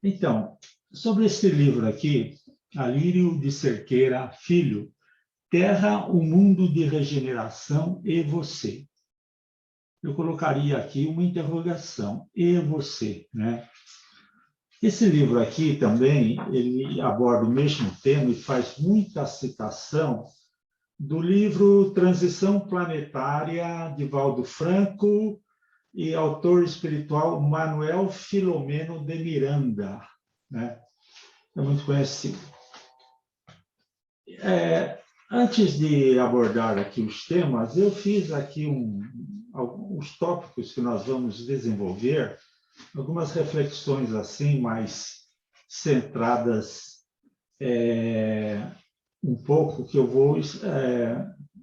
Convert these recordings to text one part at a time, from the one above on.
Então, sobre esse livro aqui, Alírio de Cerqueira Filho, Terra, o Mundo de Regeneração e Você. Eu colocaria aqui uma interrogação, e você, né? Esse livro aqui também, ele aborda o mesmo tema e faz muita citação do livro Transição Planetária, de Valdo Franco, e autor espiritual Manuel Filomeno de Miranda, né? É muito conhecido. Antes de abordar aqui os temas, eu fiz aqui alguns tópicos que nós vamos desenvolver, algumas reflexões assim mais centradas um pouco, que eu vou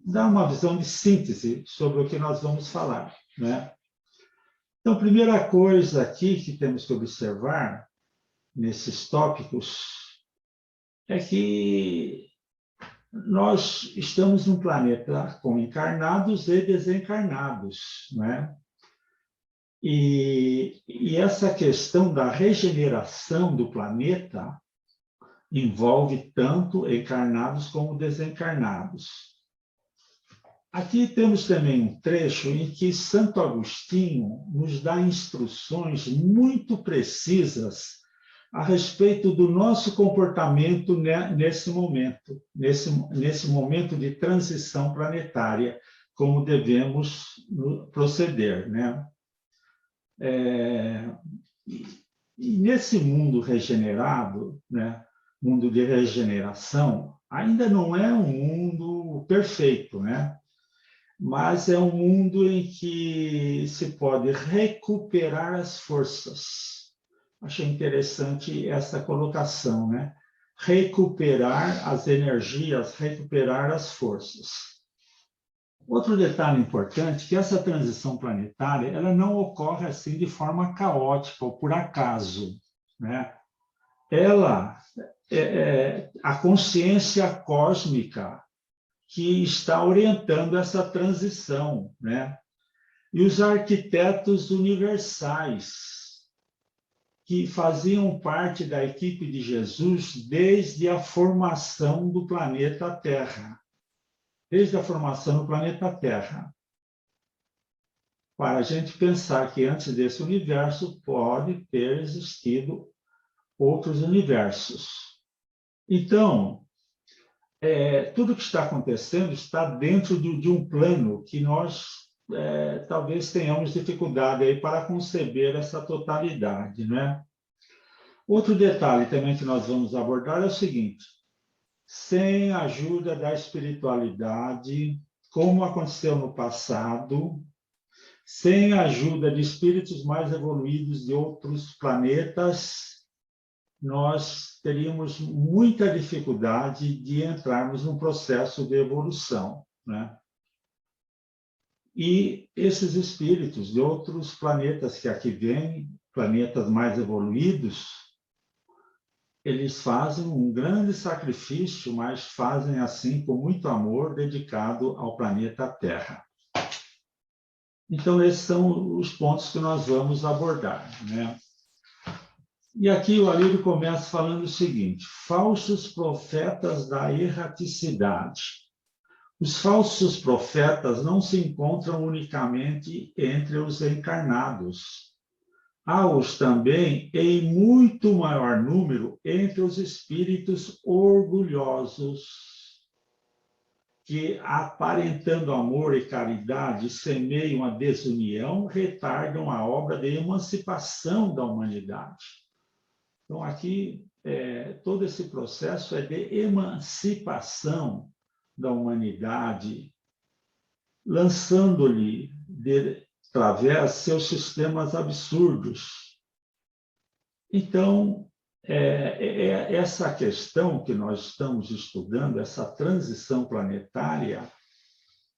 dar uma visão de síntese sobre o que nós vamos falar, né? Então, a primeira coisa aqui que temos que observar nesses tópicos é que nós estamos num planeta com encarnados e desencarnados, né? E essa questão da regeneração do planeta envolve tanto encarnados como desencarnados. Aqui temos também um trecho em que Santo Agostinho nos dá instruções muito precisas a respeito do nosso comportamento nesse momento de transição planetária, como devemos proceder, né? E nesse mundo regenerado, né, mundo de regeneração, ainda não é um mundo perfeito, né? Mas é um mundo em que se pode recuperar as forças. Achei interessante essa colocação, né? Recuperar as energias, recuperar as forças. Outro detalhe importante é que essa transição planetária ela não ocorre assim de forma caótica ou por acaso, né? A consciência cósmica que está orientando essa transição, né? E os arquitetos universais, que faziam parte da equipe de Jesus desde a formação do planeta Terra. Desde a formação do planeta Terra. Para a gente pensar que antes desse universo pode ter existido outros universos. Então, tudo que está acontecendo está dentro de um plano que nós talvez tenhamos dificuldade aí para conceber essa totalidade, né? Outro detalhe também que nós vamos abordar é o seguinte: sem a ajuda da espiritualidade, como aconteceu no passado, sem a ajuda de espíritos mais evoluídos de outros planetas, nós teríamos muita dificuldade de entrarmos num processo de evolução, né? E esses espíritos de outros planetas que aqui vêm, planetas mais evoluídos, eles fazem um grande sacrifício, mas fazem assim com muito amor dedicado ao planeta Terra. Então, esses são os pontos que nós vamos abordar, né? E aqui o Alírio começa falando o seguinte: falsos profetas da erraticidade. Os falsos profetas não se encontram unicamente entre os encarnados. Há-os também em muito maior número entre os espíritos orgulhosos, que, aparentando amor e caridade, semeiam a desunião, retardam a obra de emancipação da humanidade. Então, aqui, todo esse processo é de emancipação da humanidade, lançando-lhe através seus sistemas absurdos. Então, essa questão que nós estamos estudando, essa transição planetária,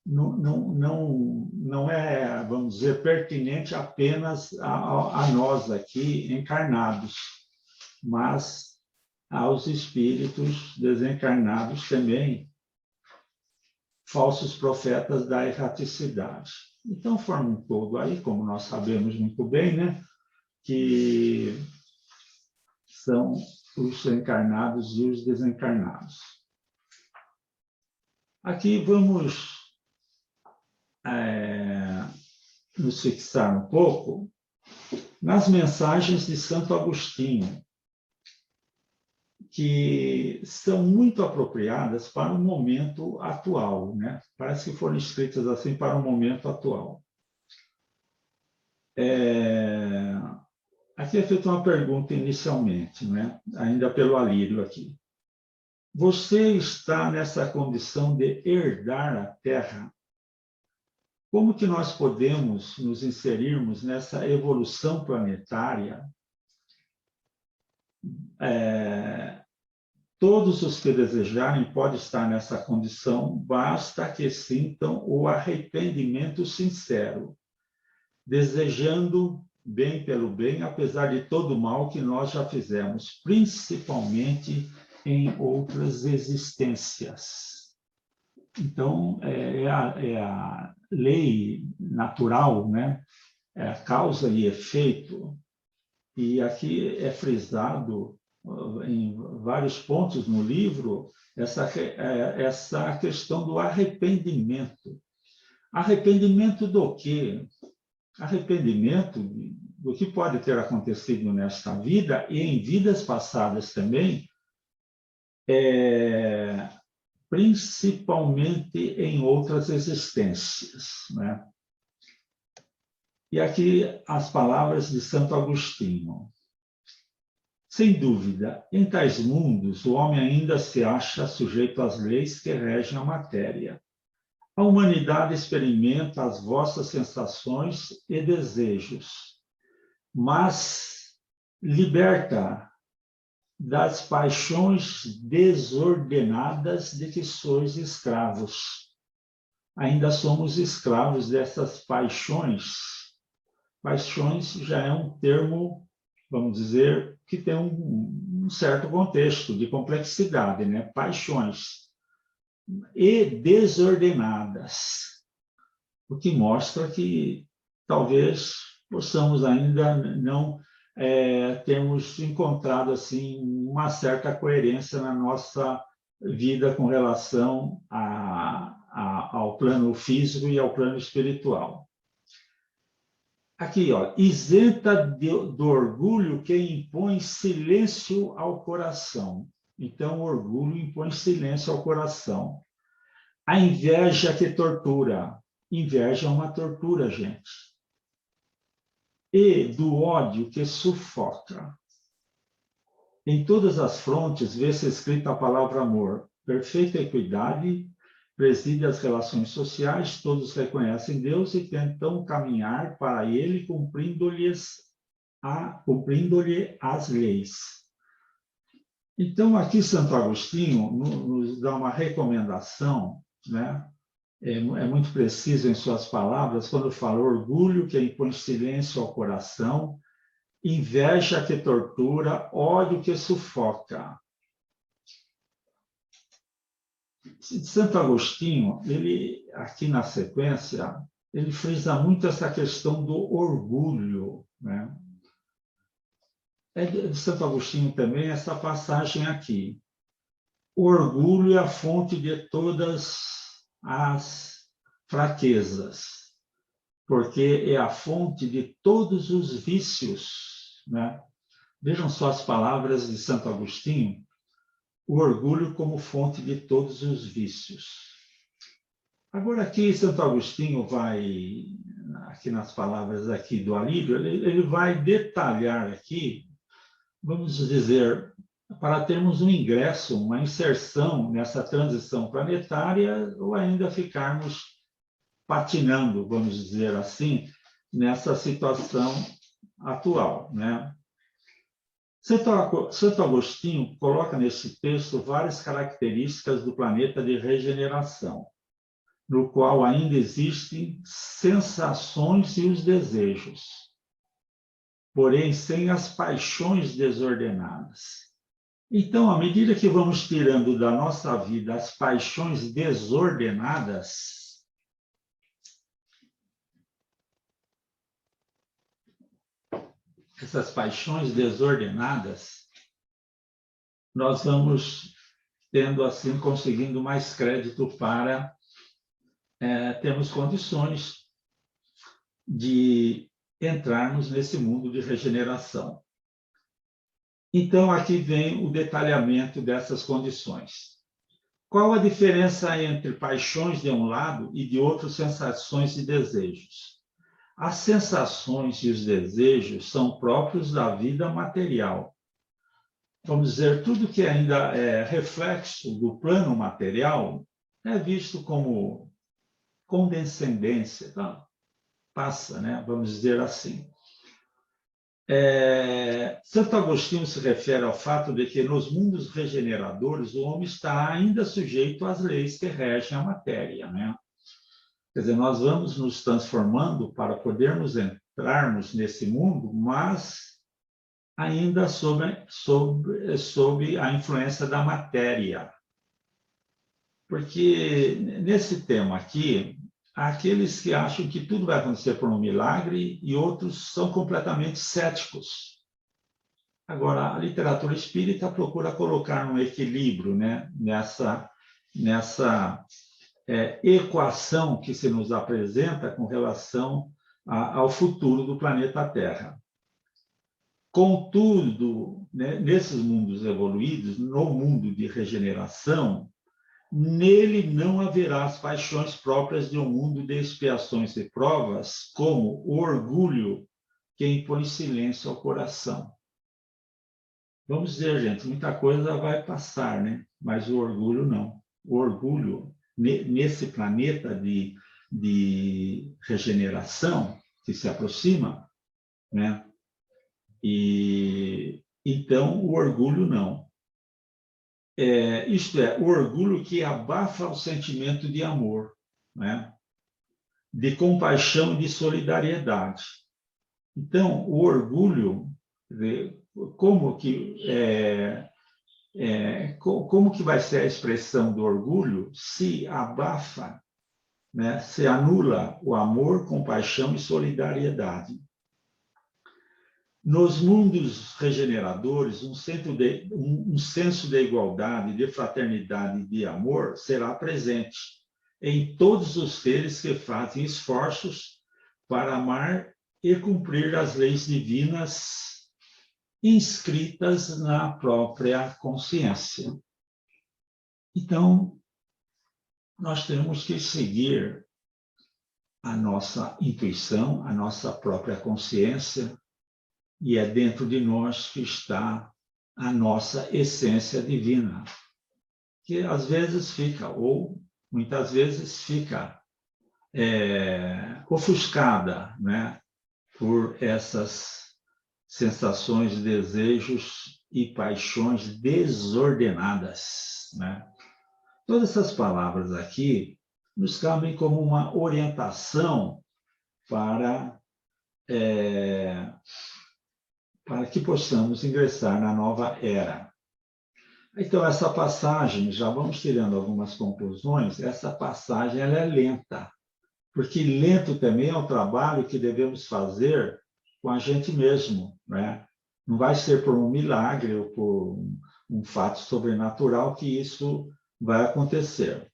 não é, vamos dizer, pertinente apenas a nós aqui encarnados, mas aos espíritos desencarnados também, falsos profetas da erraticidade. Então, forma um todo aí, como nós sabemos muito bem, né, que são os encarnados e os desencarnados. Aqui vamos nos fixar um pouco nas mensagens de Santo Agostinho, que são muito apropriadas para o momento atual, né? Parece que foram escritas assim para o momento atual. Aqui é feita uma pergunta inicialmente, né? Ainda pelo Alírio aqui. Você está nessa condição de herdar a Terra? Como que nós podemos nos inserirmos nessa evolução planetária? Todos os que desejarem podem estar nessa condição, basta que sintam o arrependimento sincero, desejando bem pelo bem, apesar de todo o mal que nós já fizemos, principalmente em outras existências. Então, é a lei natural, né? É a causa e efeito. E aqui é frisado em vários pontos no livro essa questão do arrependimento. Arrependimento do quê? Arrependimento do que pode ter acontecido nesta vida e em vidas passadas também, principalmente em outras existências, né? E aqui as palavras de Santo Agostinho. Sem dúvida, em tais mundos, o homem ainda se acha sujeito às leis que regem a matéria. A humanidade experimenta as vossas sensações e desejos, mas liberta das paixões desordenadas de que sois escravos. Ainda somos escravos dessas paixões. Paixões já é um termo, vamos dizer, que tem um certo contexto de complexidade, né? Paixões. E desordenadas, o que mostra que talvez possamos ainda não termos encontrado assim uma certa coerência na nossa vida com relação ao plano físico e ao plano espiritual. Aqui, ó, isenta do orgulho que impõe silêncio ao coração. Então, o orgulho impõe silêncio ao coração. A inveja que tortura. Inveja é uma tortura, gente. E do ódio que sufoca. Em todas as frontes vê-se escrita a palavra amor. Perfeita equidade preside as relações sociais, todos reconhecem Deus e tentam caminhar para Ele, cumprindo-lhe as leis. Então, aqui Santo Agostinho nos dá uma recomendação, né? É muito preciso em suas palavras, quando fala orgulho que impõe silêncio ao coração, inveja que tortura, ódio que sufoca. Santo Agostinho, ele, aqui na sequência, ele frisa muito essa questão do orgulho, né? É de Santo Agostinho também essa passagem aqui. O orgulho é a fonte de todas as fraquezas, porque é a fonte de todos os vícios, né? Vejam só as palavras de Santo Agostinho, o orgulho como fonte de todos os vícios. Agora aqui Santo Agostinho vai, aqui nas palavras aqui do Alírio, ele vai detalhar aqui, vamos dizer, para termos um ingresso, uma inserção nessa transição planetária ou ainda ficarmos patinando, vamos dizer assim, nessa situação atual, né? Santo Agostinho coloca nesse texto várias características do planeta de regeneração, no qual ainda existem sensações e os desejos, porém sem as paixões desordenadas. Então, à medida que vamos tirando da nossa vida as paixões desordenadas, essas paixões desordenadas, nós vamos tendo assim, conseguindo mais crédito para termos condições de entrarmos nesse mundo de regeneração. Então, aqui vem o detalhamento dessas condições. Qual a diferença entre paixões de um lado e de outro sensações e desejos? As sensações e os desejos são próprios da vida material. Vamos dizer, tudo que ainda é reflexo do plano material é visto como condescendência, tá? Passa, né? Vamos dizer assim. Santo Agostinho se refere ao fato de que nos mundos regeneradores o homem está ainda sujeito às leis que regem a matéria, né? Quer dizer, nós vamos nos transformando para podermos entrarmos nesse mundo, mas ainda sob a influência da matéria. Porque nesse tema aqui, há aqueles que acham que tudo vai acontecer por um milagre e outros são completamente céticos. Agora, a literatura espírita procura colocar um equilíbrio, né, nessa equação que se nos apresenta com relação ao futuro do planeta Terra. Contudo, né, nesses mundos evoluídos, no mundo de regeneração, nele não haverá as paixões próprias de um mundo de expiações e provas, como o orgulho que impõe silêncio ao coração. Vamos dizer, gente, muita coisa vai passar, né? Mas o orgulho não. O orgulho, nesse planeta de regeneração que se aproxima, né? E então o orgulho não. Isto é, o orgulho que abafa o sentimento de amor, né? De compaixão e de solidariedade. Então, o orgulho, como que vai ser a expressão do orgulho se abafa, né? Se anula o amor, compaixão e solidariedade. Nos mundos regeneradores, um senso de igualdade, de fraternidade e de amor será presente em todos os seres que fazem esforços para amar e cumprir as leis divinas inscritas na própria consciência. Então, nós temos que seguir a nossa intuição, a nossa própria consciência, e é dentro de nós que está a nossa essência divina, que às vezes fica, ou muitas vezes fica ofuscada, né, por essas sensações, desejos e paixões desordenadas, né? Todas essas palavras aqui nos cabem como uma orientação para que possamos ingressar na nova era. Então, essa passagem, já vamos tirando algumas conclusões, essa passagem ela é lenta, porque lento também é um trabalho que devemos fazer com a gente mesmo, né? Não vai ser por um milagre ou por um fato sobrenatural que isso vai acontecer.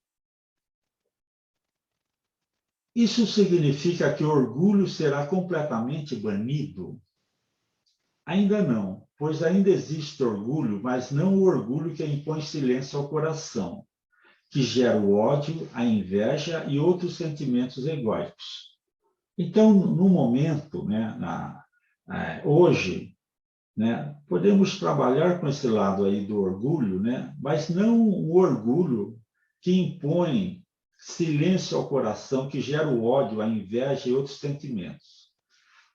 Isso significa que o orgulho será completamente banido? Ainda não, pois ainda existe orgulho, mas não o orgulho que impõe silêncio ao coração, que gera o ódio, a inveja e outros sentimentos egóicos. Então, no momento, né, hoje, né, podemos trabalhar com esse lado aí do orgulho, né, mas não o orgulho que impõe silêncio ao coração, que gera o ódio, a inveja e outros sentimentos.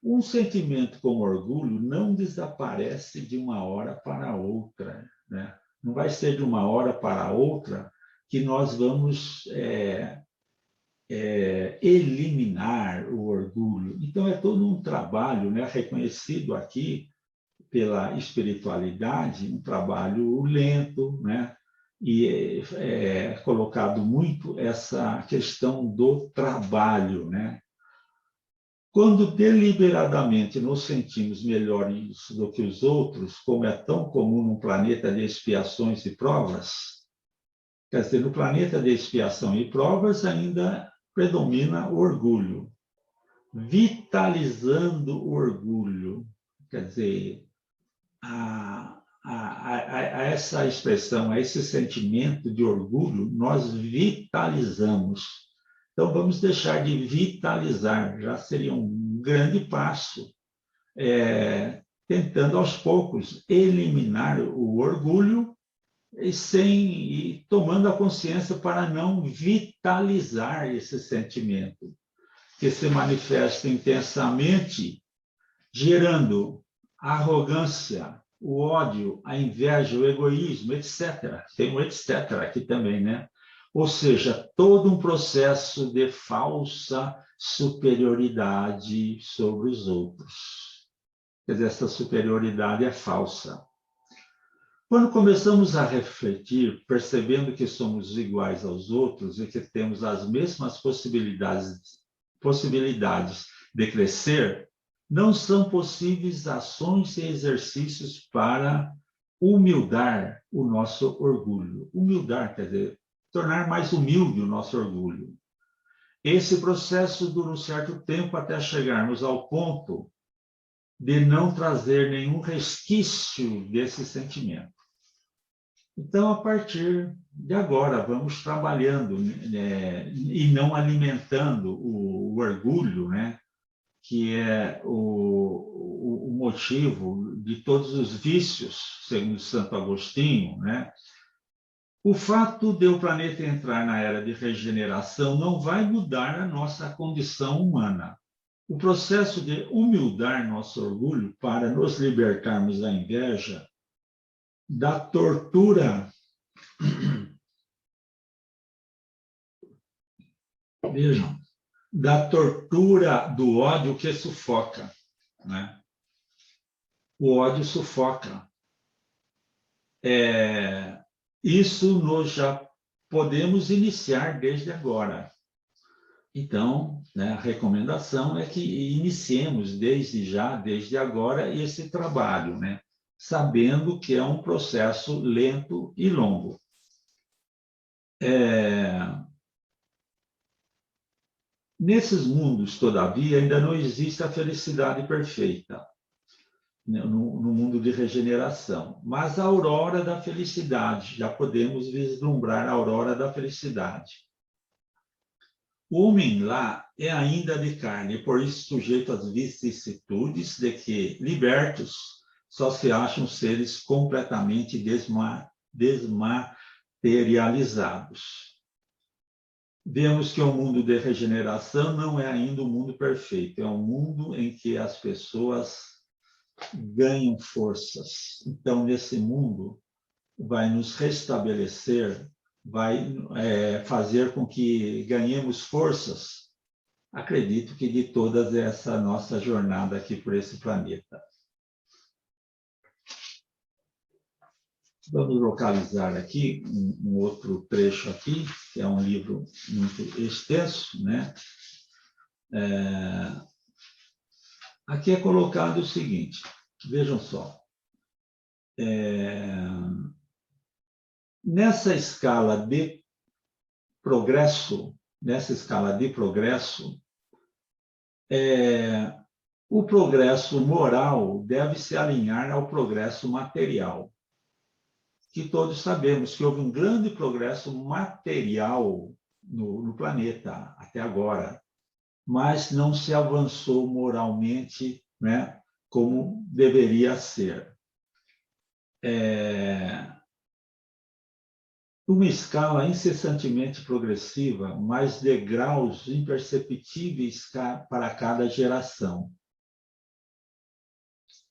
Um sentimento como orgulho não desaparece de uma hora para outra, né? Não vai ser de uma hora para outra que nós vamos eliminar o orgulho. Então, é todo um trabalho, né, reconhecido aqui pela espiritualidade, um trabalho lento, né? E é colocado muito essa questão do trabalho, né? Quando deliberadamente nos sentimos melhores do que os outros, como é tão comum num planeta de expiações e provas, quer dizer, no planeta de expiação e provas ainda predomina o orgulho, vitalizando o orgulho, quer dizer, a essa expressão, a esse sentimento de orgulho, nós vitalizamos. Então, vamos deixar de vitalizar, já seria um grande passo, tentando aos poucos eliminar o orgulho e tomando a consciência para não vitalizar esse sentimento, que se manifesta intensamente, gerando a arrogância, o ódio, a inveja, o egoísmo, etc. Tem um etc. aqui também, né? Ou seja, todo um processo de falsa superioridade sobre os outros. Quer dizer, essa superioridade é falsa. Quando começamos a refletir, percebendo que somos iguais aos outros e que temos as mesmas possibilidades de crescer, não são possíveis ações e exercícios para humildar o nosso orgulho. Humildar, quer dizer, tornar mais humilde o nosso orgulho. Esse processo dura um certo tempo até chegarmos ao ponto de não trazer nenhum resquício desse sentimento. Então, a partir de agora, vamos trabalhando, né, e não alimentando o orgulho, né, que é o motivo de todos os vícios, segundo Santo Agostinho, né? O fato de o planeta entrar na era de regeneração não vai mudar a nossa condição humana. O processo de humildar nosso orgulho para nos libertarmos da inveja, da tortura, vejam, da tortura do ódio que sufoca, né? O ódio sufoca. Isso nós já podemos iniciar desde agora. Então, né, a recomendação é que iniciemos desde já, desde agora, esse trabalho, né? Sabendo que é um processo lento e longo. Nesses mundos, todavia, ainda não existe a felicidade perfeita, né, no mundo de regeneração, mas a aurora da felicidade, já podemos vislumbrar a aurora da felicidade. O homem lá é ainda de carne, por isso sujeito às vicissitudes de que, libertos, só se acham seres completamente desmaterializados. Vemos que o mundo de regeneração não é ainda um mundo perfeito, é um mundo em que as pessoas ganham forças. Então, nesse mundo, vai nos restabelecer, vai fazer com que ganhemos forças, acredito que de toda essa nossa jornada aqui por esse planeta. Vamos localizar aqui um outro trecho aqui, que é um livro muito extenso, né? Aqui é colocado o seguinte, vejam só. Nessa escala de progresso, o progresso moral deve se alinhar ao progresso material. Que todos sabemos que houve um grande progresso material no planeta até agora, mas não se avançou moralmente, né, como deveria ser. Uma escala incessantemente progressiva, mas degraus imperceptíveis para cada geração,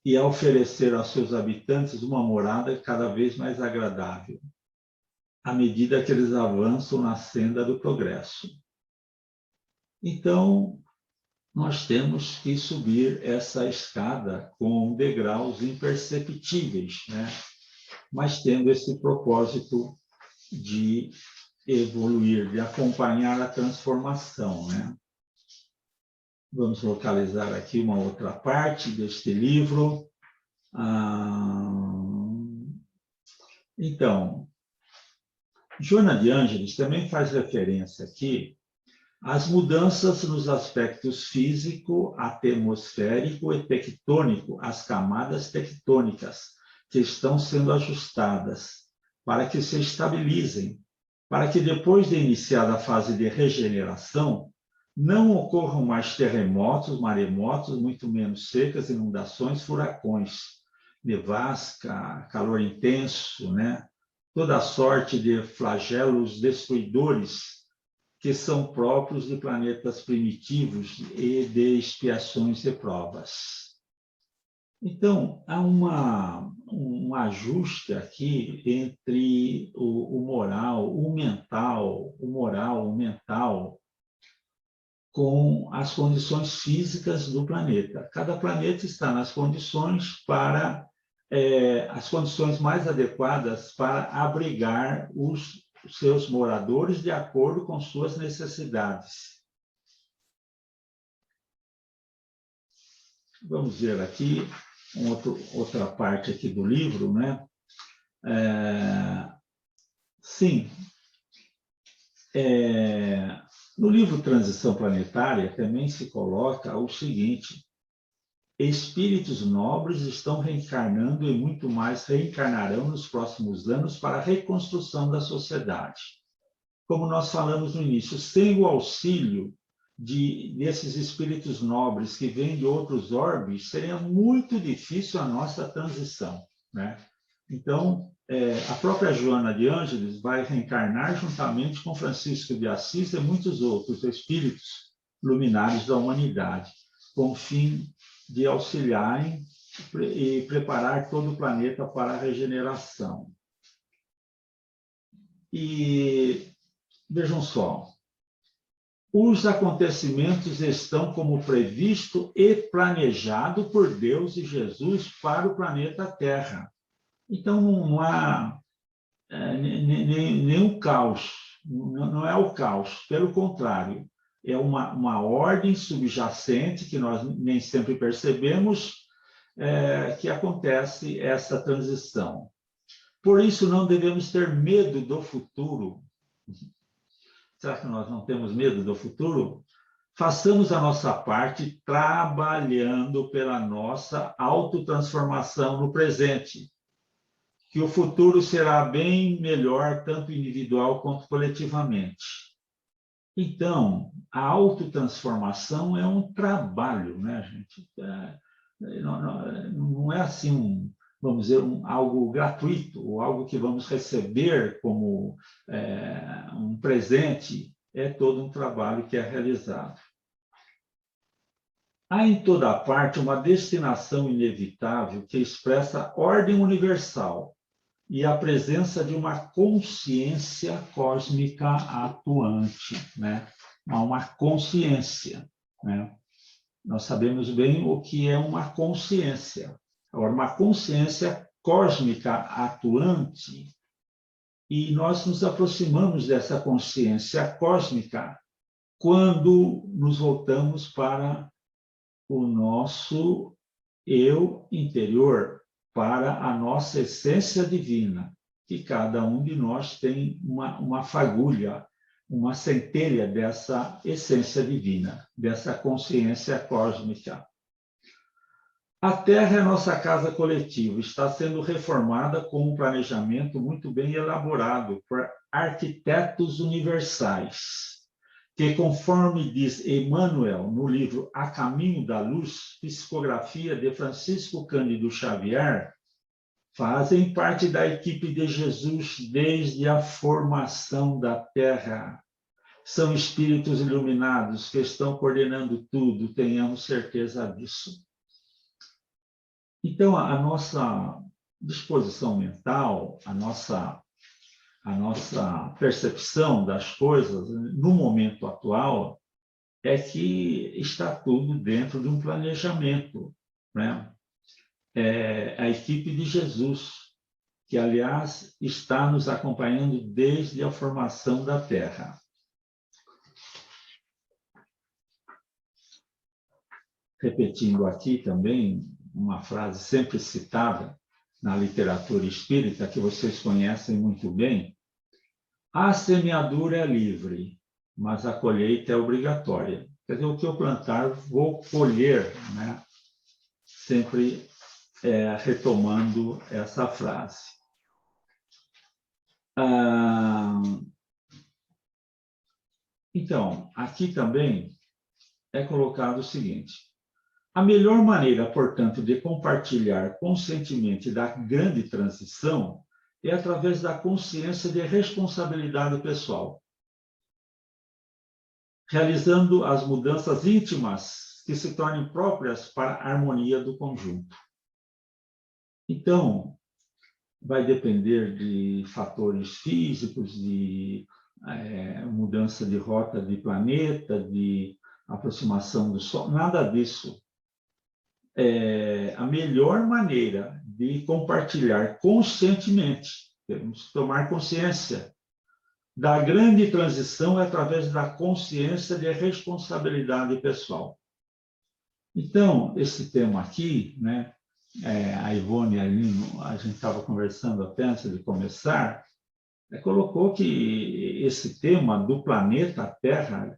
e a oferecer aos seus habitantes uma morada cada vez mais agradável, à medida que eles avançam na senda do progresso. Então, nós temos que subir essa escada com degraus imperceptíveis, né? Mas tendo esse propósito de evoluir, de acompanhar a transformação, né? Vamos localizar aqui uma outra parte deste livro. Então, Joana de Ângeles também faz referência aqui às mudanças nos aspectos físico, atmosférico e tectônico, as camadas tectônicas que estão sendo ajustadas para que se estabilizem, para que depois de iniciada a fase de regeneração, não ocorram mais terremotos, maremotos, muito menos secas, inundações, furacões, nevasca, calor intenso, né? Toda sorte de flagelos destruidores que são próprios de planetas primitivos e de expiações e provas. Então, há um ajuste aqui entre o moral, o mental, com as condições físicas do planeta. Cada planeta está nas condições as condições mais adequadas para abrigar os seus moradores de acordo com suas necessidades. Vamos ver aqui outra parte aqui do livro, né? Sim. No livro Transição Planetária também se coloca o seguinte: espíritos nobres estão reencarnando e muito mais reencarnarão nos próximos anos para a reconstrução da sociedade. Como nós falamos no início, sem o auxílio desses espíritos nobres que vêm de outros orbes, seria muito difícil a nossa transição, né? Então, a própria Joana de Ângeles vai reencarnar juntamente com Francisco de Assis e muitos outros espíritos luminares da humanidade, com o fim de auxiliarem e preparar todo o planeta para a regeneração. E vejam só, os acontecimentos estão como previsto e planejado por Deus e Jesus para o planeta Terra. Então, não há nenhum caos, não é o caos, pelo contrário, é uma ordem subjacente que nós nem sempre percebemos que acontece essa transição. Por isso, não devemos ter medo do futuro. Será que nós não temos medo do futuro? Façamos a nossa parte trabalhando pela nossa autotransformação no presente, que o futuro será bem melhor, tanto individual quanto coletivamente. Então, a autotransformação é um trabalho, né, gente? Não é assim, vamos dizer, algo gratuito, ou algo que vamos receber como um presente. É todo um trabalho que é realizado. Há em toda parte uma destinação inevitável que expressa ordem universal e a presença de uma consciência cósmica atuante, né? Há uma consciência, né? Nós sabemos bem o que é uma consciência. Agora, uma consciência cósmica atuante, e nós nos aproximamos dessa consciência cósmica quando nos voltamos para o nosso eu interior, para a nossa essência divina, que cada um de nós tem uma fagulha, uma centelha dessa essência divina, dessa consciência cósmica. A Terra é nossa casa coletiva, está sendo reformada com um planejamento muito bem elaborado por arquitetos universais, que, conforme diz Emmanuel no livro A Caminho da Luz, psicografia de Francisco Cândido Xavier, fazem parte da equipe de Jesus desde a formação da Terra. São espíritos iluminados que estão coordenando tudo, tenhamos certeza disso. Então, a nossa disposição mental, a nossa percepção das coisas no momento atual é que está tudo dentro de um planejamento, né? A equipe de Jesus, que, aliás, está nos acompanhando desde a formação da Terra. repetindo aqui também uma frase sempre citada na literatura espírita, que vocês conhecem muito bem: a semeadura é livre, mas a colheita é obrigatória. Quer dizer, o que eu plantar, vou colher, né? Sempre retomando essa frase. Então, aqui também é colocado o seguinte: a melhor maneira, portanto, de compartilhar conscientemente da grande transição é através da consciência de responsabilidade pessoal, realizando as mudanças íntimas que se tornem próprias para a harmonia do conjunto. Então, vai depender de fatores físicos, de mudança de rota de planeta, de aproximação do Sol, nada disso. A melhor maneira de compartilhar conscientemente, temos que tomar consciência da grande transição é através da consciência de responsabilidade pessoal. Então, esse tema aqui, né, a Ivone ali, a gente estava conversando até antes de começar, colocou que esse tema do planeta Terra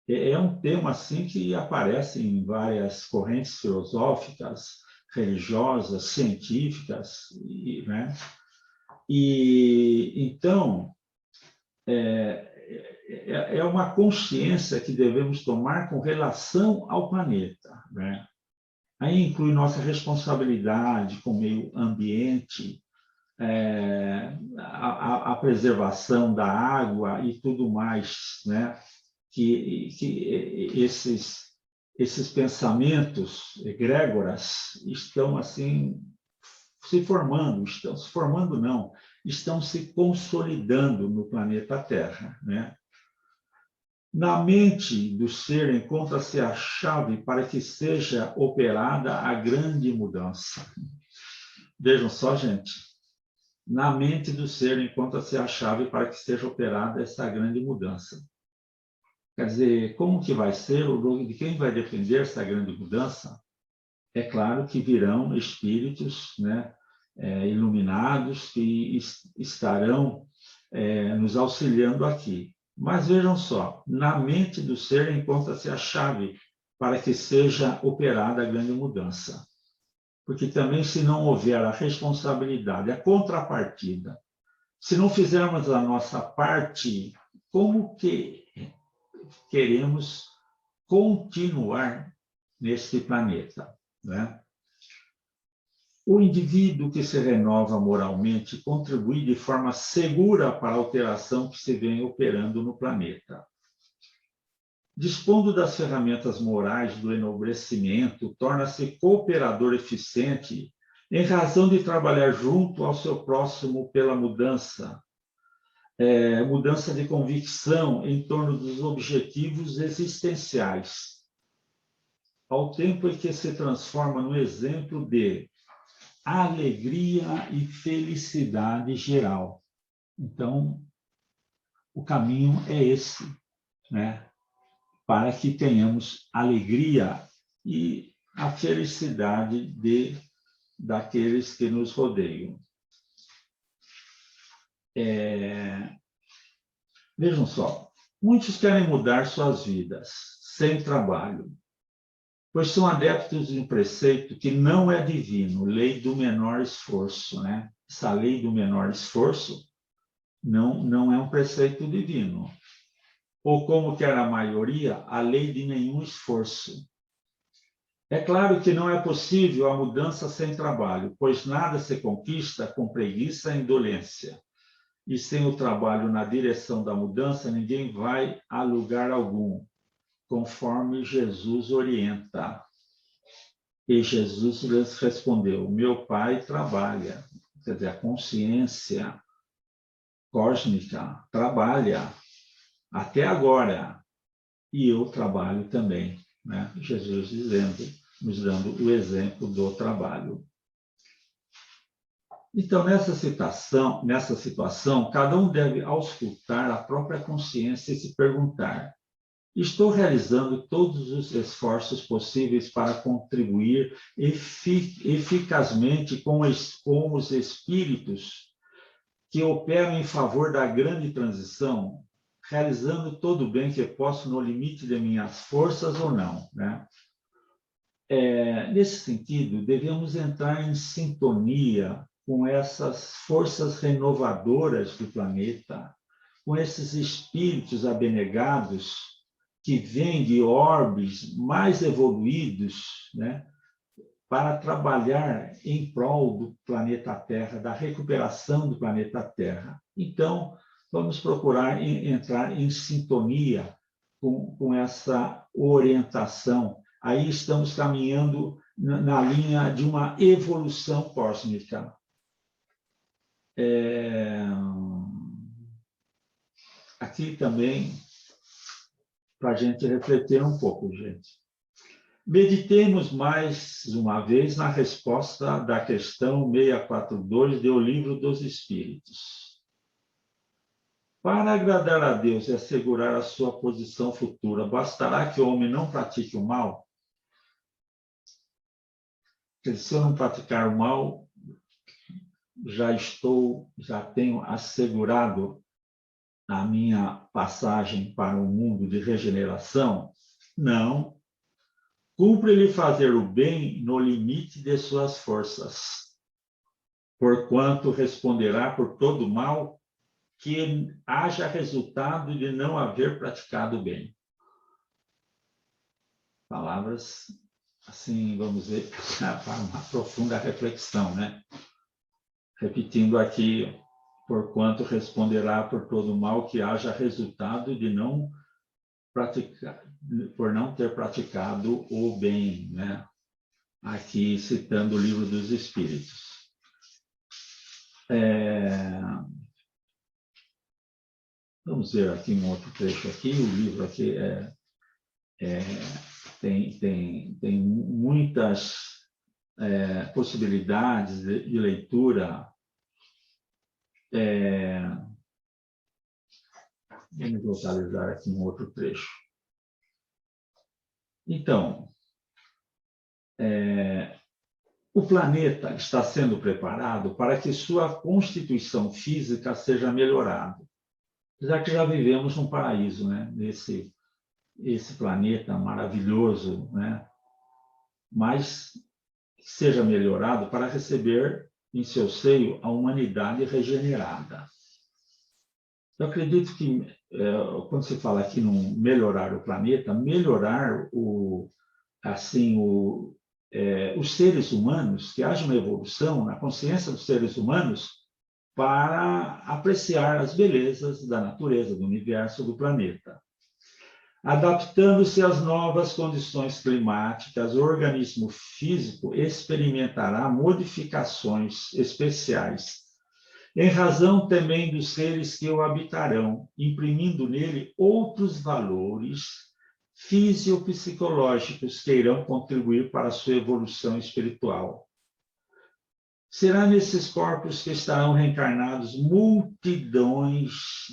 é um tema assim que aparece em várias correntes filosóficas, religiosas, científicas, né? E então é uma consciência que devemos tomar com relação ao planeta, né? Aí inclui nossa responsabilidade com o meio ambiente, a preservação da água e tudo mais, né? Que esses pensamentos egrégoras estão assim se formando, estão se consolidando no planeta Terra, né? Na mente do ser encontra-se a chave para que seja operada a grande mudança. Vejam só, gente. Na mente do ser encontra-se a chave para que seja operada essa grande mudança. Quer dizer, como que vai ser, de quem vai depender essa grande mudança? É claro que virão espíritos, né, iluminados que estarão nos auxiliando aqui. Mas vejam só, na mente do ser encontra-se a chave para que seja operada a grande mudança. Porque também, se não houver a responsabilidade, a contrapartida, se não fizermos a nossa parte, como que queremos continuar neste planeta, né? O indivíduo que se renova moralmente contribui de forma segura para a alteração que se vem operando no planeta. Dispondo das ferramentas morais do enobrecimento, torna-se cooperador eficiente em razão de trabalhar junto ao seu próximo pela mudança, mudança de convicção em torno dos objetivos existenciais, ao tempo em que se transforma no exemplo de alegria e felicidade geral. Então, o caminho é esse, né? Para que tenhamos alegria e a felicidade daqueles que nos rodeiam. Vejam só, muitos querem mudar suas vidas sem trabalho, pois são adeptos de um preceito que não é divino, lei do menor esforço, né? Essa lei do menor esforço não é um preceito divino. Ou, como quer a maioria, a lei de nenhum esforço. É claro que não é possível a mudança sem trabalho, pois nada se conquista com preguiça e indolência. E sem o trabalho na direção da mudança, ninguém vai a lugar algum, conforme Jesus orienta. E Jesus lhes respondeu: meu Pai trabalha. Quer dizer, a consciência cósmica trabalha até agora, e eu trabalho também, né? Jesus nos dando o exemplo do trabalho. Então, nessa situação, cada um deve auscultar a própria consciência e se perguntar: Estou realizando todos os esforços possíveis para contribuir eficazmente com os espíritos que operam em favor da grande transição, realizando todo o bem que posso no limite de minhas forças ou não, né? Nesse sentido, devemos entrar em sintonia com essas forças renovadoras do planeta, com esses espíritos abnegados que vêm de orbes mais evoluídos, né, para trabalhar em prol do planeta Terra, da recuperação do planeta Terra. Então, vamos procurar entrar em sintonia com essa orientação. Aí estamos caminhando na linha de uma evolução cósmica. Aqui também, para a gente refletir um pouco, gente. Meditemos mais uma vez na resposta da questão 642 do Livro dos Espíritos. Para agradar a Deus e assegurar a sua posição futura, bastará que o homem não pratique o mal? Se eu não praticar o mal, já tenho assegurado a minha passagem para o mundo de regeneração? Não. Cumpre-lhe fazer o bem no limite de suas forças, porquanto responderá por todo mal que haja resultado de não haver praticado o bem. Palavras, assim, vamos ver, para uma profunda reflexão, né? Repetindo aqui, porquanto responderá por todo mal que haja resultado de não praticar, por não ter praticado o bem, né? Aqui citando o Livro dos Espíritos. Vamos ver aqui um outro trecho aqui. O livro aqui tem muitas possibilidades de leitura. Vamos localizar aqui um outro trecho. Então, o planeta está sendo preparado para que sua constituição física seja melhorada. Já que já vivemos num paraíso, né? Esse planeta maravilhoso, né? Mas que seja melhorado para receber em seu seio a humanidade regenerada. Eu acredito que, quando se fala aqui em melhorar o planeta, melhorar os seres humanos, que haja uma evolução na consciência dos seres humanos para apreciar as belezas da natureza, do universo, do planeta. Adaptando-se às novas condições climáticas, o organismo físico experimentará modificações especiais, em razão também dos seres que o habitarão, imprimindo nele outros valores fisiopsicológicos que irão contribuir para a sua evolução espiritual. Será nesses corpos que estarão reencarnados multidões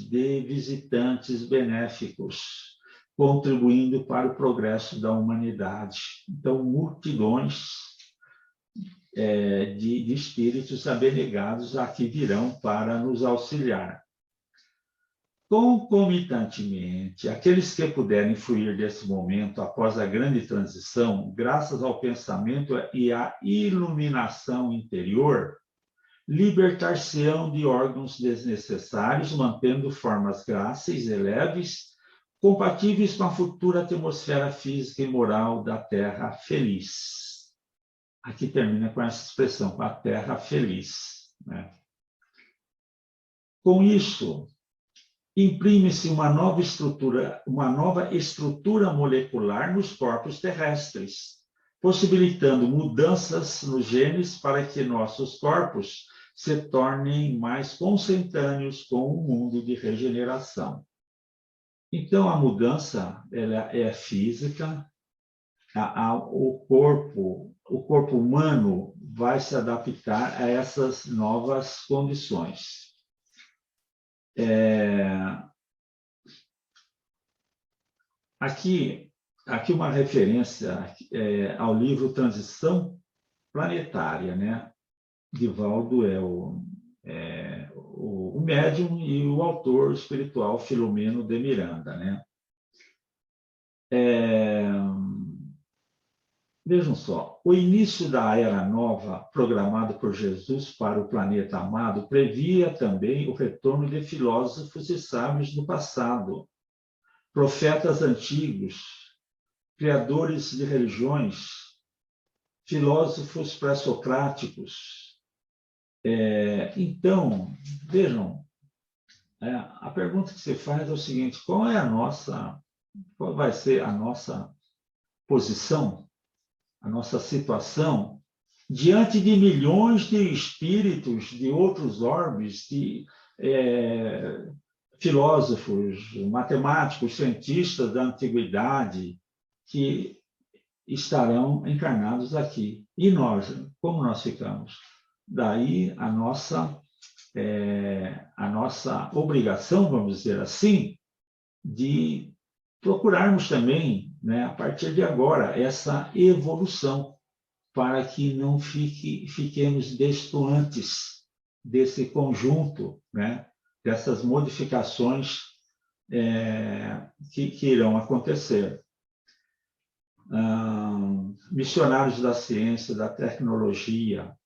de visitantes benéficos, contribuindo para o progresso da humanidade. Então, multidões de espíritos abnegados aqui virão para nos auxiliar. Concomitantemente, aqueles que puderem fruir desse momento após a grande transição, graças ao pensamento e à iluminação interior, libertar-se-ão de órgãos desnecessários, mantendo formas gráceis e leves, compatíveis com a futura atmosfera física e moral da Terra feliz. Aqui termina com essa expressão, a Terra feliz, né? Com isso, imprime-se uma nova estrutura molecular nos corpos terrestres, possibilitando mudanças nos genes para que nossos corpos se tornem mais consentâneos com o mundo de regeneração. Então, a mudança ela é física, o corpo humano vai se adaptar a essas novas condições. aqui uma referência ao livro Transição Planetária, né? Divaldo é o médium e o autor espiritual Filomeno de Miranda, né? Vejam só, o início da Era Nova, programado por Jesus para o planeta amado, previa também o retorno de filósofos e sábios do passado, profetas antigos, criadores de religiões, filósofos pré-socráticos. Então, vejam, a pergunta que se faz é o seguinte: qual vai ser a nossa posição, a nossa situação diante de milhões de espíritos de outros orbes, de filósofos, matemáticos, cientistas da antiguidade que estarão encarnados aqui? E nós, como nós ficamos? Daí a nossa obrigação, vamos dizer assim, de procurarmos também, né, a partir de agora, essa evolução, para que não fiquemos destoantes desse conjunto, né, dessas modificações que irão acontecer. Missionários da ciência, da tecnologia,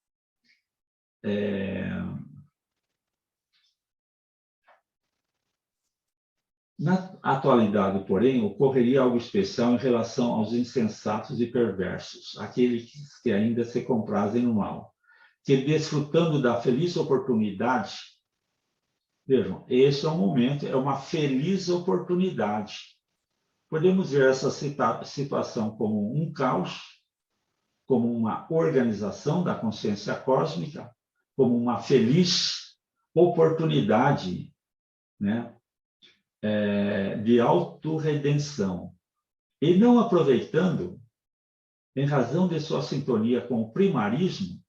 na atualidade, porém, ocorreria algo especial em relação aos insensatos e perversos, aqueles que ainda se comprazem no mal, que, desfrutando da feliz oportunidade, vejam, esse é um momento, é uma feliz oportunidade. Podemos ver essa situação como um caos, como uma organização da consciência cósmica, como uma feliz oportunidade, né, de autorredenção. E não aproveitando, em razão de sua sintonia com o primarismo,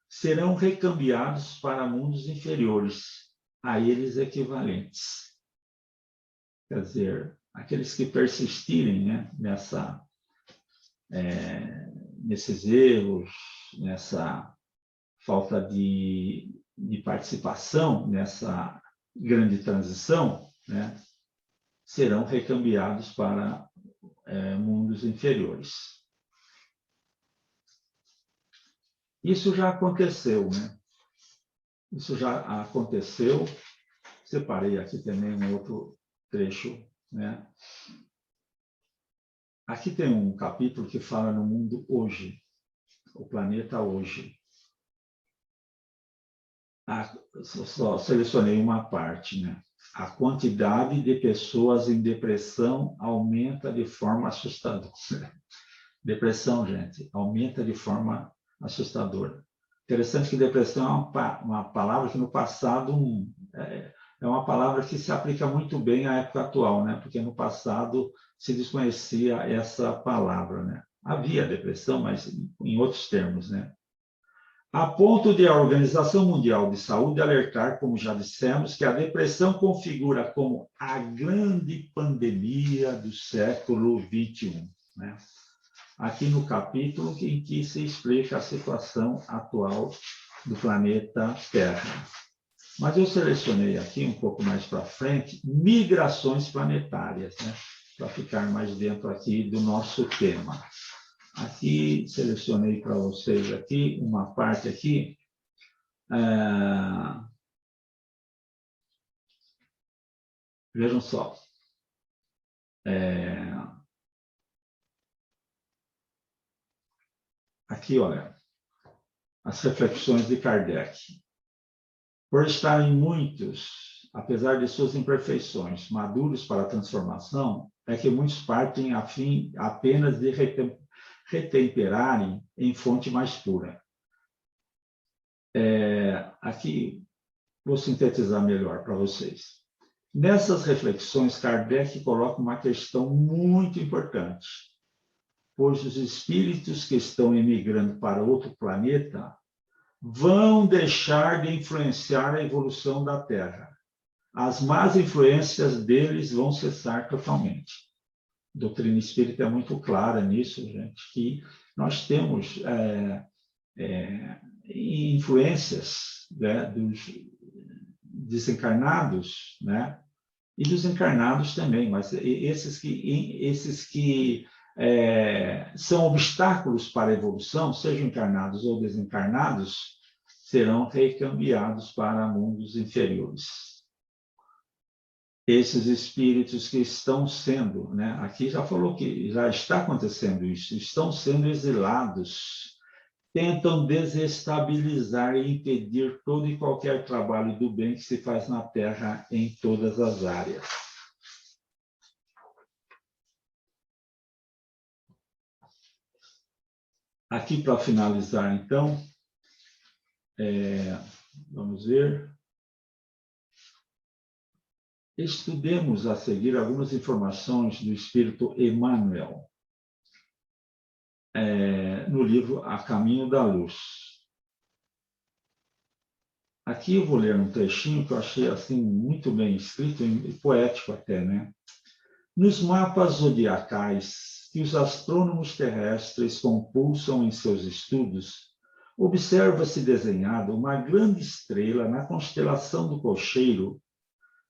serão recambiados para mundos inferiores, a eles equivalentes. Quer dizer, aqueles que persistirem, né, nesses erros, nessa falta de participação nessa grande transição, né, serão recambiados para mundos inferiores. Isso já aconteceu, né? Isso já aconteceu. Separei aqui também um outro trecho, né? Aqui tem um capítulo que fala no mundo hoje, o planeta hoje. Só selecionei uma parte, né? A quantidade de pessoas em depressão aumenta de forma assustadora. Depressão, gente, aumenta de forma assustadora. Interessante que depressão é uma palavra que no passado é uma palavra que se aplica muito bem à época atual, né? Porque no passado se desconhecia essa palavra, né? Havia depressão, mas em outros termos, né? A ponto de a Organização Mundial de Saúde alertar, como já dissemos, que a depressão configura como a grande pandemia do século XXI, né? Aqui no capítulo em que se explica a situação atual do planeta Terra. Mas eu selecionei aqui, um pouco mais para frente, migrações planetárias, né? Para ficar mais dentro aqui do nosso tema. Aqui, selecionei para vocês aqui, uma parte aqui. Vejam só. Aqui, olha, as reflexões de Kardec. Por estarem muitos, apesar de suas imperfeições, maduros para a transformação, é que muitos partem a fim apenas de retemperarem em fonte mais pura. Aqui vou sintetizar melhor para vocês. Nessas reflexões, Kardec coloca uma questão muito importante, pois os espíritos que estão emigrando para outro planeta vão deixar de influenciar a evolução da Terra. As más influências deles vão cessar totalmente. doutrina espírita é muito clara nisso, gente, que nós temos influências, né, dos desencarnados, né, e dos encarnados também, mas esses que são obstáculos para a evolução, sejam encarnados ou desencarnados, serão recambiados para mundos inferiores. Esses espíritos que estão sendo, né, aqui já falou que já está acontecendo isso, estão sendo exilados, tentam desestabilizar e impedir todo e qualquer trabalho do bem que se faz na Terra em todas as áreas. Aqui, para finalizar, então, vamos ver. Estudemos a seguir algumas informações do Espírito Emmanuel, no livro A Caminho da Luz. Aqui eu vou ler um trechinho que eu achei assim, muito bem escrito e poético até, né? Nos mapas zodiacais que os astrônomos terrestres compulsam em seus estudos, observa-se desenhada uma grande estrela na constelação do Cocheiro,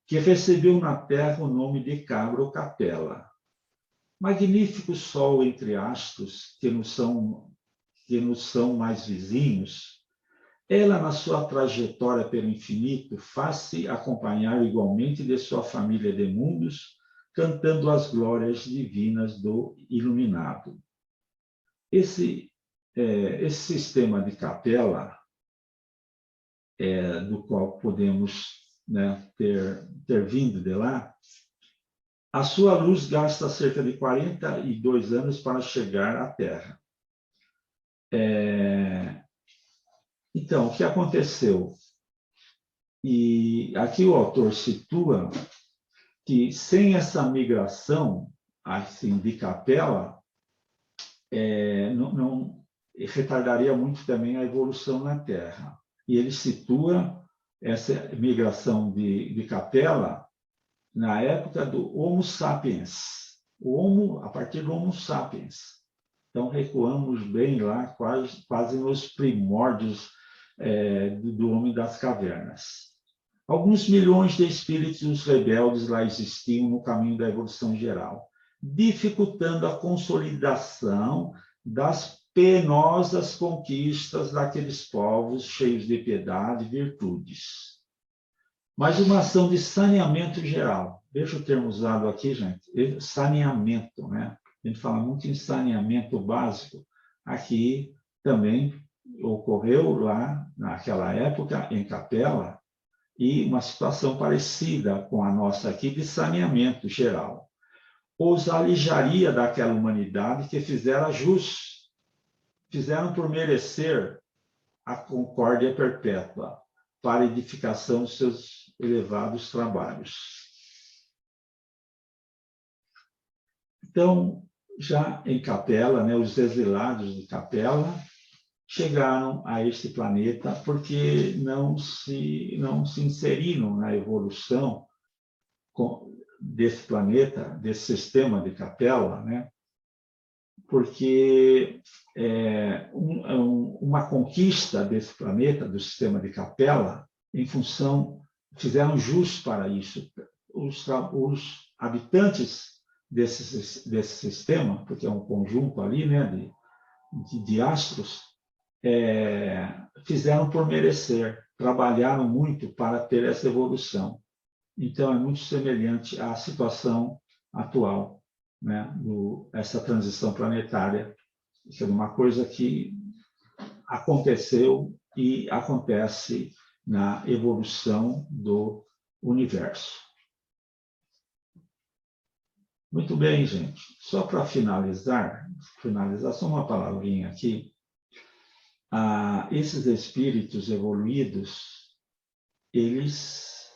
que recebeu na Terra o nome de Cabra ou Capela. Magnífico sol entre astros que nos são mais vizinhos, ela, na sua trajetória pelo infinito, faz-se acompanhar igualmente de sua família de mundos, cantando as glórias divinas do iluminado. Esse sistema de capela, do qual podemos, né, ter vindo de lá, a sua luz gasta cerca de 42 anos para chegar à Terra. Então, o que aconteceu? E aqui o autor situa que sem essa migração assim, de capela, não retardaria muito também a evolução na Terra. E ele situa essa migração de capela na época do Homo sapiens, a partir do Homo sapiens. Então, recuamos bem lá, quase nos primórdios do homem das cavernas. Alguns milhões de espíritos rebeldes lá existiam no caminho da evolução geral, dificultando a consolidação das penosas conquistas daqueles povos cheios de piedade e virtudes. Mas uma ação de saneamento geral. Veja o termo usado aqui, gente, saneamento, né? A gente fala muito em saneamento básico. Aqui também ocorreu lá, naquela época, em Capela, e uma situação parecida com a nossa aqui de saneamento geral. Os alijaria daquela humanidade que fizera jus, fizeram por merecer a concórdia perpétua para a edificação dos seus elevados trabalhos. Então, já em Capela, né, os exilados de Capela chegaram a este planeta porque não se inseriram na evolução desse planeta, desse sistema de Capela, né? Porque uma conquista desse planeta, do sistema de Capela, em função, fizeram jus para isso. Os habitantes desse sistema, porque é um conjunto ali, né, de astros, fizeram por merecer, trabalharam muito para ter essa evolução. Então, é muito semelhante à situação atual, né, essa transição planetária, que é uma coisa que aconteceu e acontece na evolução do universo. Muito bem, gente. Só para finalizar só uma palavrinha aqui. Esses espíritos evoluídos, eles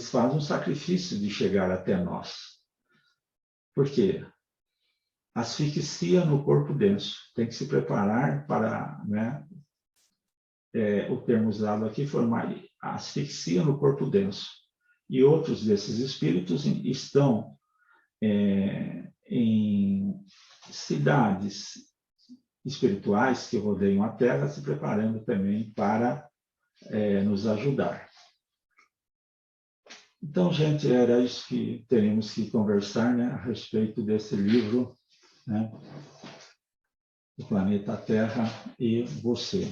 fazem um sacrifício de chegar até nós. Por quê? Asfixia no corpo denso. Tem que se preparar para, né, o termo usado aqui foi asfixia no corpo denso. E outros desses espíritos estão em cidades espirituais que rodeiam a Terra, se preparando também para nos ajudar. Então, gente, era isso que teríamos que conversar, né, a respeito desse livro, né, do planeta Terra e você.